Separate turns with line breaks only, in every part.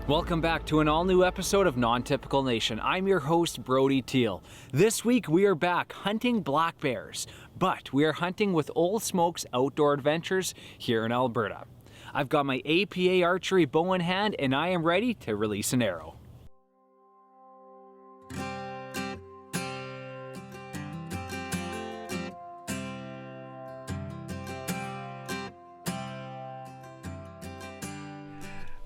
Welcome back to an all-new episode of Non-Typical Nation. I'm your host, Brody Teale. This week we are back hunting black bears, but we are hunting with Ole Smokes Outdoor Adventures here in Alberta. I've got my APA archery bow in hand and I am ready to release an arrow.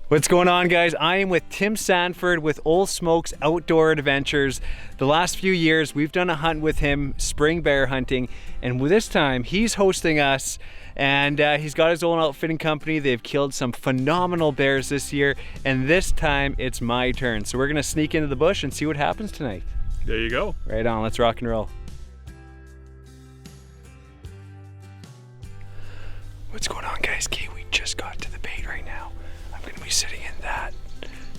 What's going on, guys? I am with Tim Sanford with Ole Smokes Outdoor Adventures. The last few years we've done a hunt with him, spring bear hunting, and this time he's hosting us, and he's got his own outfitting company. They've killed some phenomenal bears this year, and this time it's my turn. So we're gonna sneak into the bush and see what happens tonight.
There you go.
Right on, let's rock and roll. What's going on, guys? Okay, we just got to the bait right now. I'm going to be sitting in that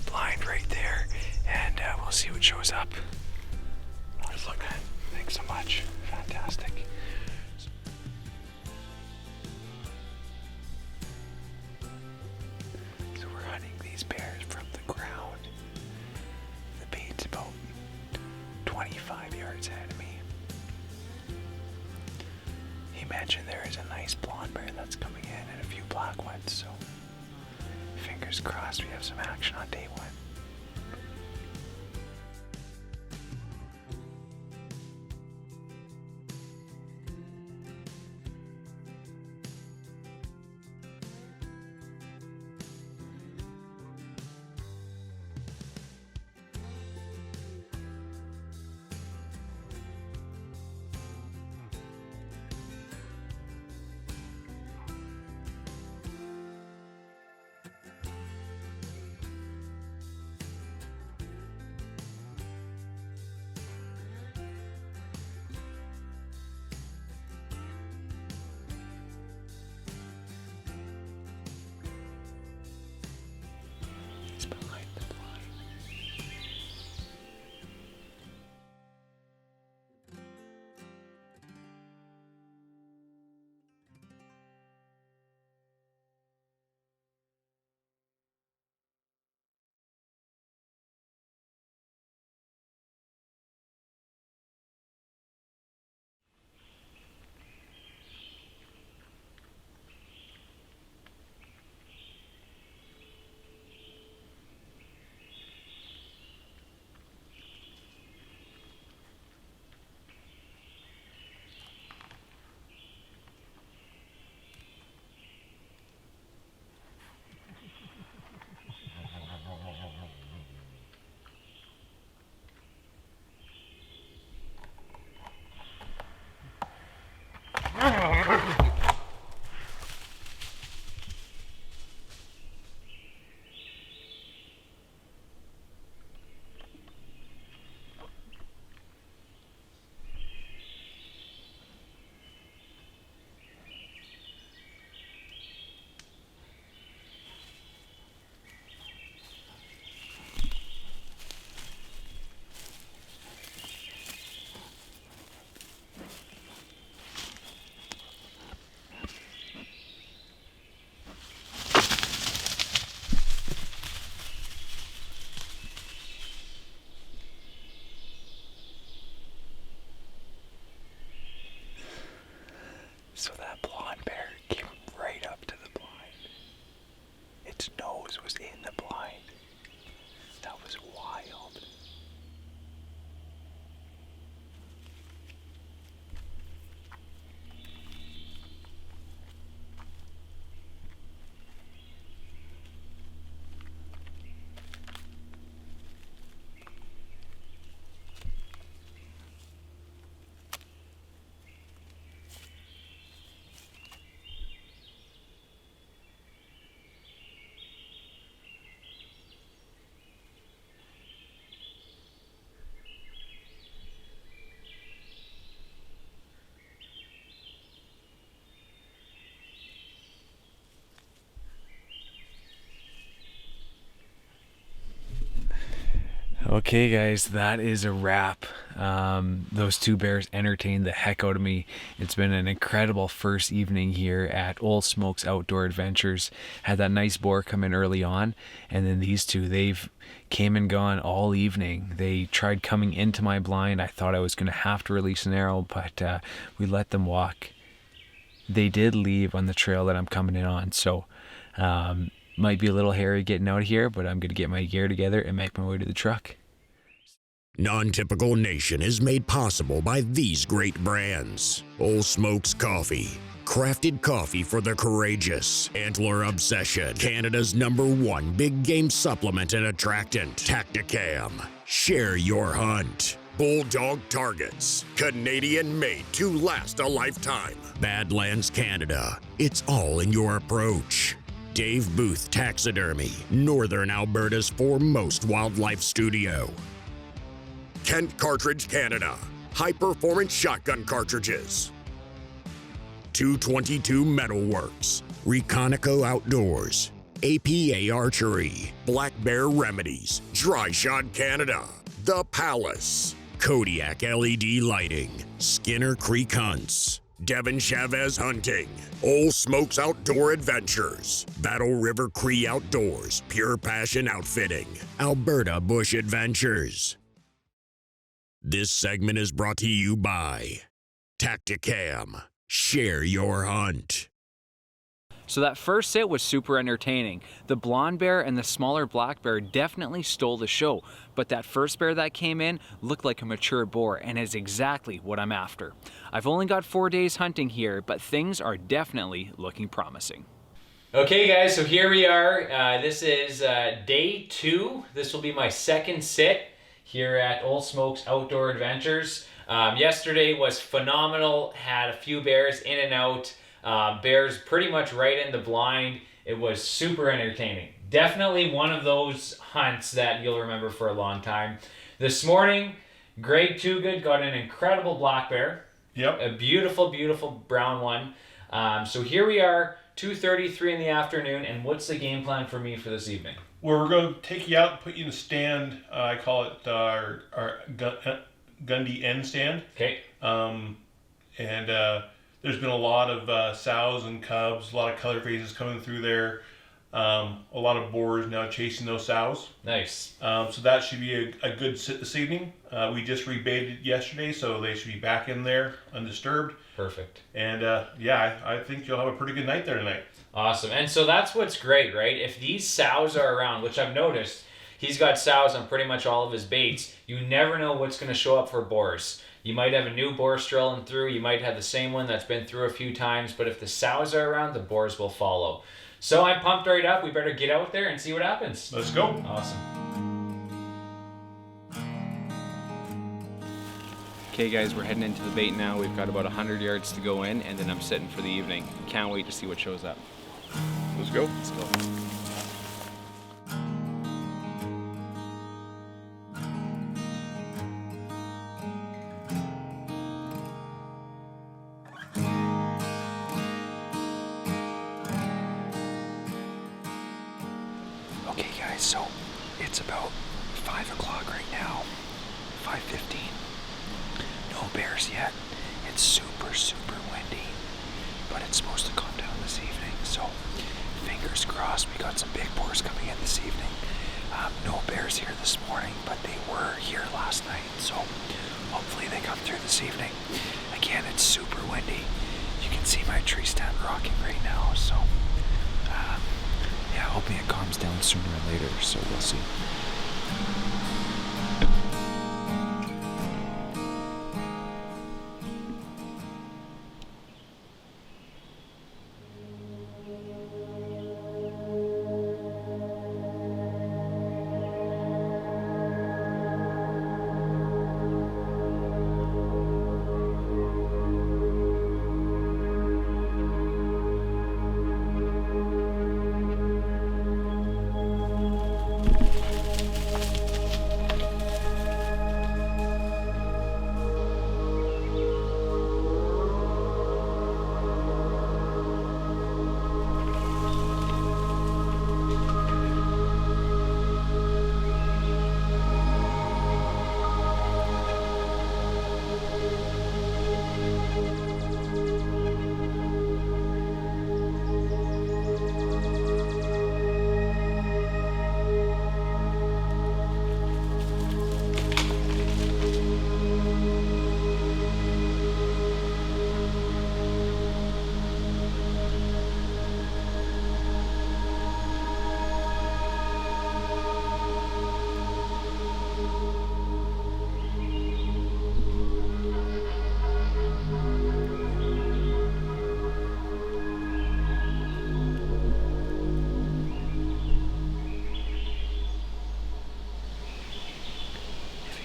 blind right there, and we'll see what shows up. Let's look at it. Thanks so much. Fantastic. So we're hunting these bears from the ground. The bait's about 25 yards ahead of me. He mentioned there is a nice blonde bear that's coming in and a few black ones, so fingers crossed we have some action on day one. So that blonde bear came right up to the blind. Its nose was in the blind. That was wild. Okay guys, that is a wrap. Those two bears entertained the heck out of me. It's been an incredible first evening here at Ole Smokes Outdoor Adventures. Had that nice boar come in early on, and then these two, they've came and gone all evening. They tried coming into my blind. I thought I was going to have to release an arrow, but we let them walk. They did leave on the trail that I'm coming in on, so might be a little hairy getting out of here, but I'm going to get my gear together and make my way to the truck.
Non-Typical Nation is made possible by these great brands. Ole Smokes Coffee. Crafted coffee for the courageous. Antler Obsession. Canada's #1 big game supplement and attractant. Tacticam. Share your hunt. Bulldog Targets. Canadian made to last a lifetime. Badlands Canada. It's all in your approach. Dave Booth Taxidermy. Northern Alberta's foremost wildlife studio. Kent Cartridge Canada. High-performance shotgun cartridges. 222 Metalworks. Reconico Outdoors. APA Archery. Black Bear Remedies. Dry Shot Canada. The Palace. Kodiak LED Lighting. Skinner Creek Hunts. Devin Chavez Hunting. Ole Smokes Outdoor Adventures. Battle River Cree Outdoors. Pure Passion Outfitting. Alberta Bush Adventures. This segment is brought to you by Tacticam. Share your hunt.
So that first sit was super entertaining. The blonde bear and the smaller black bear definitely stole the show, but that first bear that came in looked like a mature boar and is exactly what I'm after. I've only got 4 days hunting here, but things are definitely looking promising. Okay guys, so here we are. This is day 2. This will be my second sit here at Ole Smokes Outdoor Adventures. Yesterday was phenomenal. Had a few bears in and out. Bears pretty much right in the blind. It was super entertaining. Definitely one of those hunts that you'll remember for a long time. This morning, Greg Toogood got an incredible black bear.
Yep.
A beautiful, beautiful brown one. So here we are, 2:33 in the afternoon, and what's the game plan for me for this evening?
Well, we're going to take you out and put you in a stand. I call it our Gundy end stand.
Okay.
There's been a lot of sows and cubs, a lot of color phases coming through there. A lot of boars now chasing those sows.
Nice.
So that should be a good sit this evening. We just rebaited yesterday, so they should be back in there undisturbed.
Perfect.
And I think you'll have a pretty good night there tonight.
Awesome. And so that's what's great, right? If these sows are around, which I've noticed, he's got sows on pretty much all of his baits, you never know what's going to show up for boars. You might have a new boar strolling through, you might have the same one that's been through a few times, but if the sows are around, the boars will follow. So I'm pumped right up. We better get out there and see what happens.
Let's go.
Awesome. Okay guys, we're heading into the bait now. We've got about 100 yards to go in, and then I'm sitting for the evening. Can't wait to see what shows up.
Let's go.
Let's go.
Okay guys, so it's about 5 o'clock right now, 5:15. No bears yet. It's super, super windy, but it's supposed to calm down this evening, so fingers crossed. We got some big boars coming in this evening. No bears here this morning, but they were here last night, so hopefully they come through this evening. Again, it's super windy. You can see my tree stand rocking right now, so hoping it calms down sooner or later, so we'll see.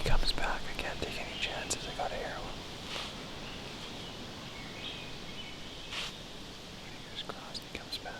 comes back, I can't take any chances. I gotta arrow him. Fingers crossed he comes back.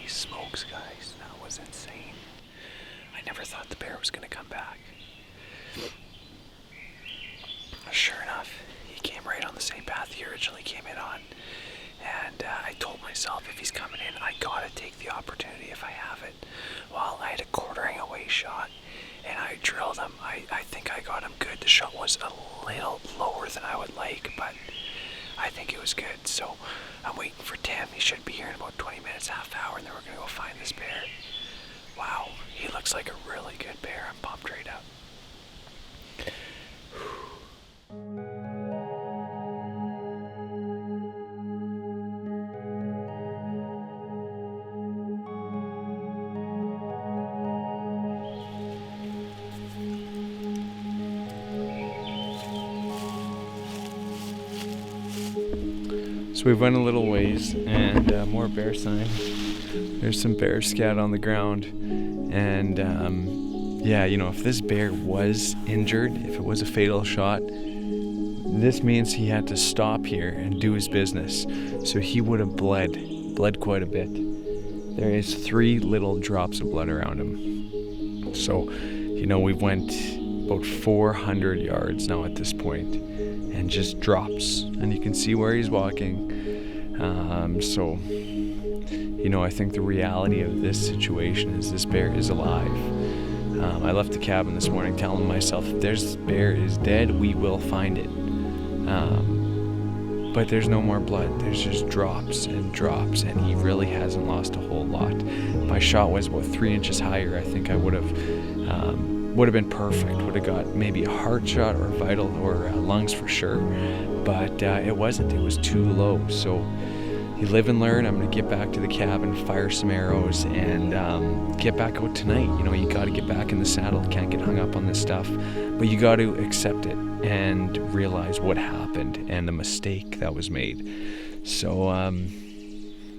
Smokes, guys, that was insane. I never thought the bear was gonna come back. Sure enough, he came right on the same path he originally came in on. And I told myself, if he's coming in, I gotta take the opportunity if I have it. Well, I had a quartering away shot and I drilled him. I think I got him good. The shot was a little lower than I would like, but I think it was good. So I'm waiting for Tim. He should be here in about 20 minutes, half hour, and then we're gonna go find this bear. Wow, he looks like a really good bear. I'm pumped right up.
So we've went a little ways and more bear sign. There's some bear scat on the ground. And yeah, you know, if this bear was injured, if it was a fatal shot, this means he had to stop here and do his business. So he would have bled quite a bit. There is 3 little drops of blood around him. So, you know, we've went about 400 yards now at this point, and just drops, and you can see where he's walking. So, you know, I think the reality of this situation is this bear is alive. I left the cabin this morning telling myself, if this bear is dead, we will find it. But there's no more blood. There's just drops and drops, and he really hasn't lost a whole lot. If my shot was about 3 inches higher, I think I would have been perfect. Would have got maybe a heart shot or vital or lungs for sure, but it wasn't. It was too low. So you live and learn. I'm gonna get back to the cabin, fire some arrows, and get back out tonight. You know, you got to get back in the saddle. Can't get hung up on this stuff, but you got to accept it and realize what happened and the mistake that was made. So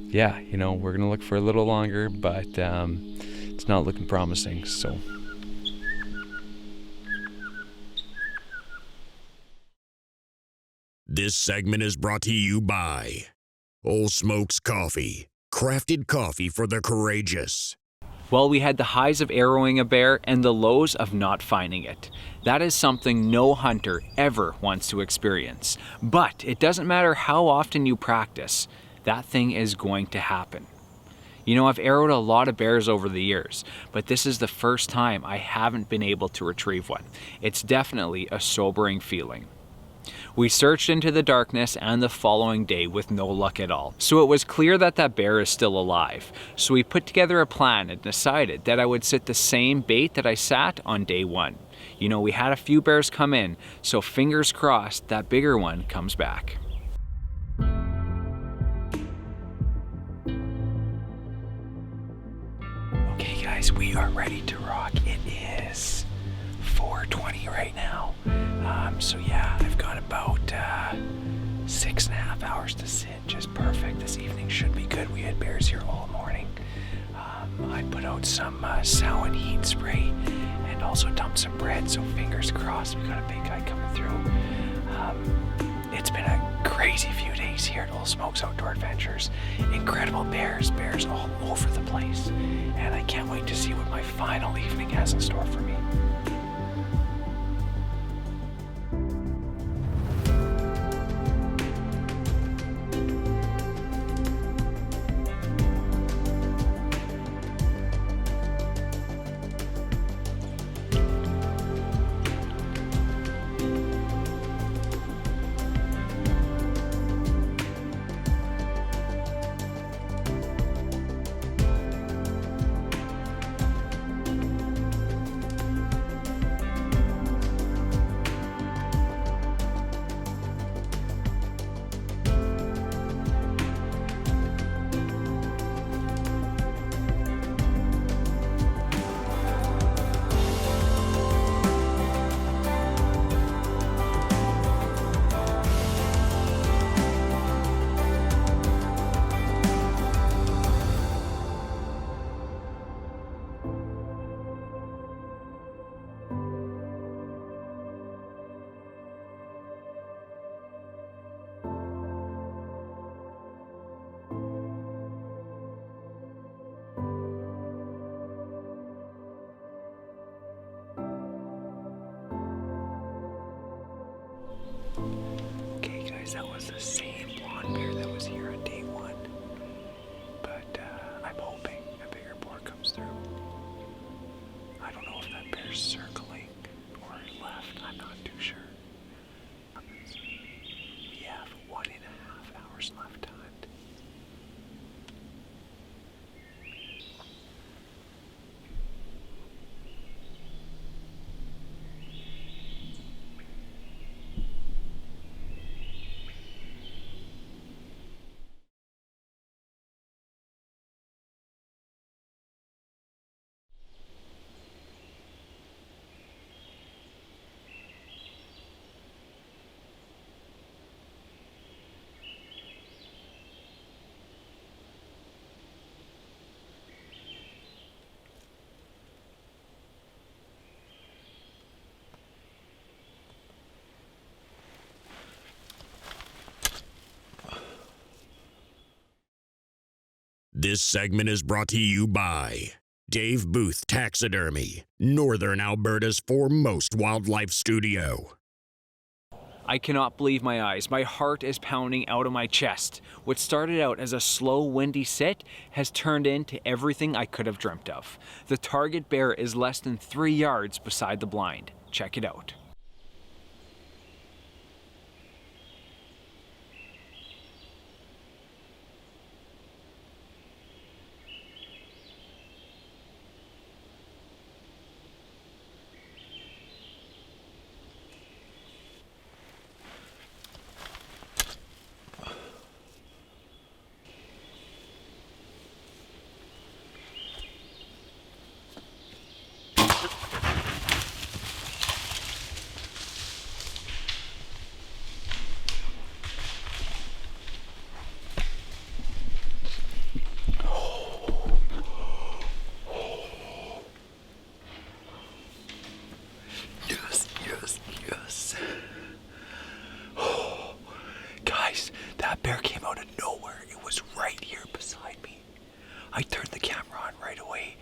yeah, you know, we're gonna look for a little longer, but it's not looking promising. So.
This segment is brought to you by Ole Smokes Coffee, crafted coffee for the courageous.
Well, we had the highs of arrowing a bear and the lows of not finding it. That is something no hunter ever wants to experience. But it doesn't matter how often you practice, that thing is going to happen. You know, I've arrowed a lot of bears over the years, but this is the first time I haven't been able to retrieve one. It's definitely a sobering feeling. We searched into the darkness and the following day with no luck at all. So it was clear that that bear is still alive. So we put together a plan and decided that I would sit the same bait that I sat on day 1. You know, we had a few bears come in, so fingers crossed that bigger one comes back.
Okay guys, we are ready to rock. It is 4:20 right now. So yeah, I've got about 6.5 hours to sit. Just perfect. This evening should be good. We had bears here all morning. I put out some Samhain heat spray and also dumped some bread, so fingers crossed we got a big guy coming through. It's been a crazy few days here at Ole Smokes Outdoor Adventures. Incredible bears all over the place, and I can't wait to see what my final evening has in store for me. Guys, that was the same blonde bear that was here on day 1. But I'm hoping a bigger boar comes through. I don't know if that bear's circling or left. I'm not too sure. We have 1.5 hours left to hunt.
This segment is brought to you by Dave Booth Taxidermy, Northern Alberta's foremost wildlife studio.
I cannot believe my eyes. My heart is pounding out of my chest. What started out as a slow, windy sit has turned into everything I could have dreamt of. The target bear is less than 3 yards beside the blind. Check it out.
That bear came out of nowhere. It was right here beside me. I turned the camera on right away,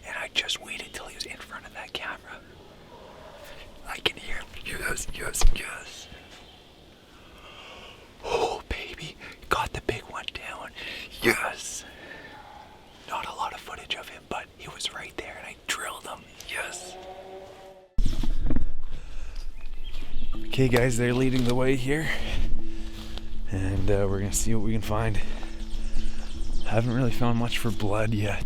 and I just waited till he was in front of that camera. I can hear him. Yes, yes, yes. Oh, baby. Got the big one down. Yes. Not a lot of footage of him, but he was right there, and I drilled him. Yes.
Okay guys, they're leading the way here. And we're gonna see what we can find. Haven't really found much for blood yet.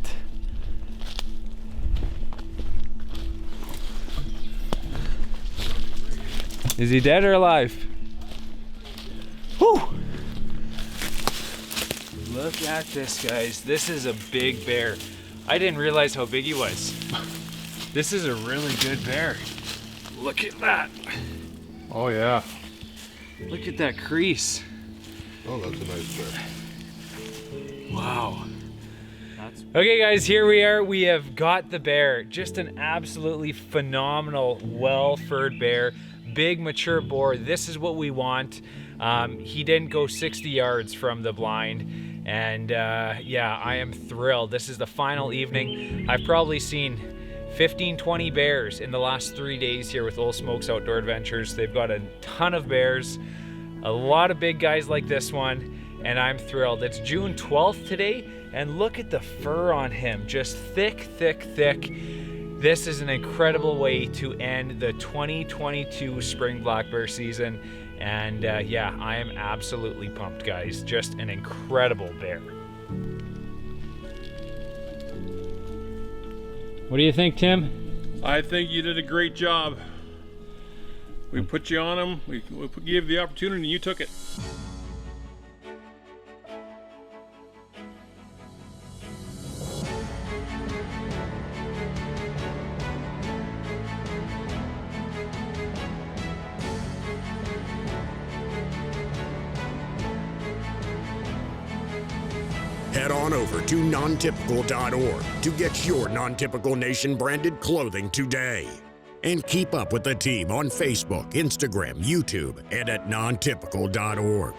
Is he dead or alive? Whew! Look at this, guys. This is a big bear. I didn't realize how big he was. This is a really good bear. Look at that.
Oh yeah.
Look at that crease.
Oh, that's a nice bear.
Wow. Okay guys, here we are. We have got the bear. Just an absolutely phenomenal, well-furred bear. Big mature boar. This is what we want. He didn't go 60 yards from the blind. And yeah, I am thrilled. This is the final evening. I've probably seen 15-20 bears in the last 3 days here with Ole Smokes Outdoor Adventures. They've got a ton of bears. A lot of big guys like this one, and I'm thrilled. It's June 12th today, and look at the fur on him. Just thick, thick, thick. This is an incredible way to end the 2022 spring black bear season, and yeah, I am absolutely pumped, guys. Just an incredible bear. What do you think, Tim?
I think you did a great job. We put you on him, we gave you the opportunity, and you took it.
Head on over to nontypical.org to get your Non-Typical Nation branded clothing today. And keep up with the team on Facebook, Instagram, YouTube, and at nontypical.org.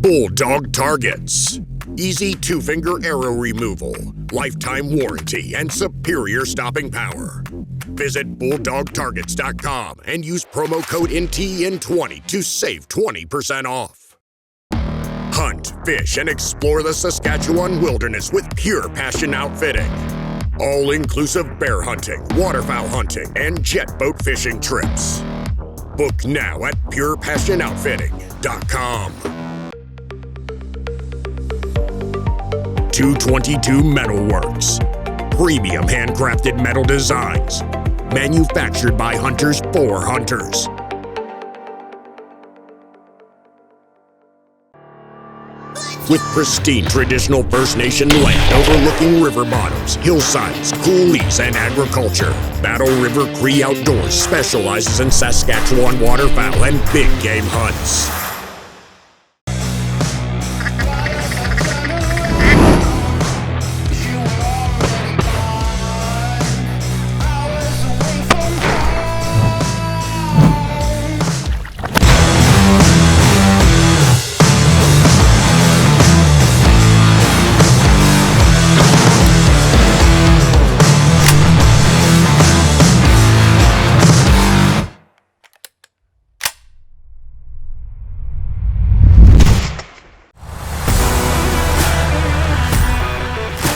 Bulldog Targets. Easy two-finger arrow removal, lifetime warranty, and superior stopping power. Visit BulldogTargets.com and use promo code NTN20 to save 20% off. Hunt, fish, and explore the Saskatchewan wilderness with Pure Passion Outfitting. All-inclusive bear hunting, waterfowl hunting, and jet boat fishing trips. Book now at PurePassionOutfitting.com. 222 Metalworks. Premium handcrafted metal designs. Manufactured by hunters for hunters. With pristine traditional First Nation land overlooking river bottoms, hillsides, coulees, and agriculture, Battle River Cree Outdoors specializes in Saskatchewan waterfowl and big game hunts.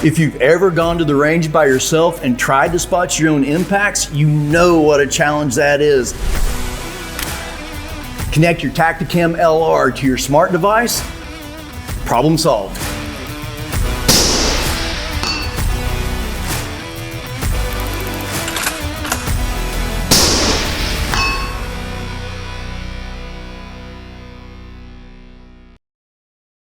If you've ever gone to the range by yourself and tried to spot your own impacts, you know what a challenge that is. Connect your Tacticam LR to your smart device, problem solved.